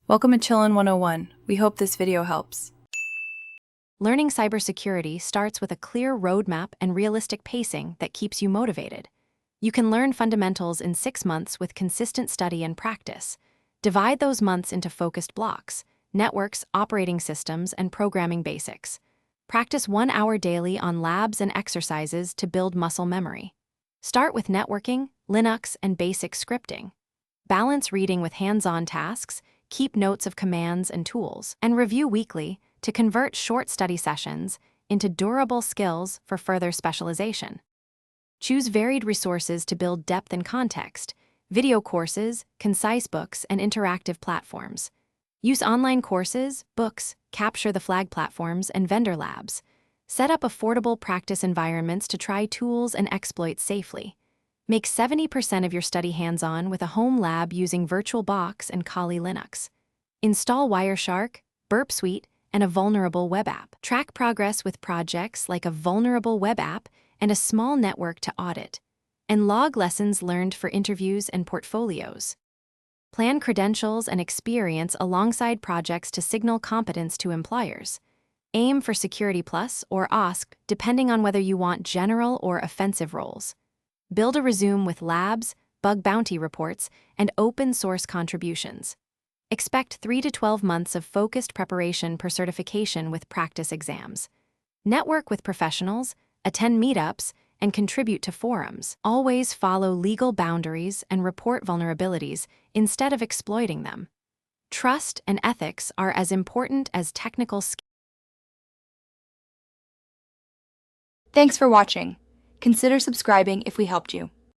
Welcome to Chillin' 101. We hope this video helps. Learning cybersecurity starts with a clear roadmap and realistic pacing that keeps you motivated. You can learn fundamentals in 6 months with consistent study and practice. Divide those months into focused blocks: networks, operating systems, and programming basics. Practice 1 hour daily on labs and exercises to build muscle memory. Start with networking, Linux, and basic scripting. Balance reading with hands-on tasks, keep notes of commands and tools, and review weekly to convert short study sessions into durable skills for further specialization. Choose varied resources to build depth and context: video courses, concise books, and interactive platforms. Use online courses, books, capture the flag platforms, and vendor labs. Set up affordable practice environments to try tools and exploits safely. Make 70% of your study hands-on with a home lab using VirtualBox and Kali Linux. Install Wireshark, Burp Suite, and a vulnerable web app. Track progress with projects like a vulnerable web app and a small network to audit. And log lessons learned for interviews and portfolios. Plan credentials and experience alongside projects to signal competence to employers. Aim for Security Plus or OSC, depending on whether you want general or offensive roles. Build a resume with labs, bug bounty reports, and open source contributions. Expect 3 to 12 months of focused preparation per certification with practice exams. Network with professionals, attend meetups, and contribute to forums. Always follow legal boundaries and report vulnerabilities instead of exploiting them. Trust and ethics are as important as technical skills. Thanks for watching. Consider subscribing if we helped you.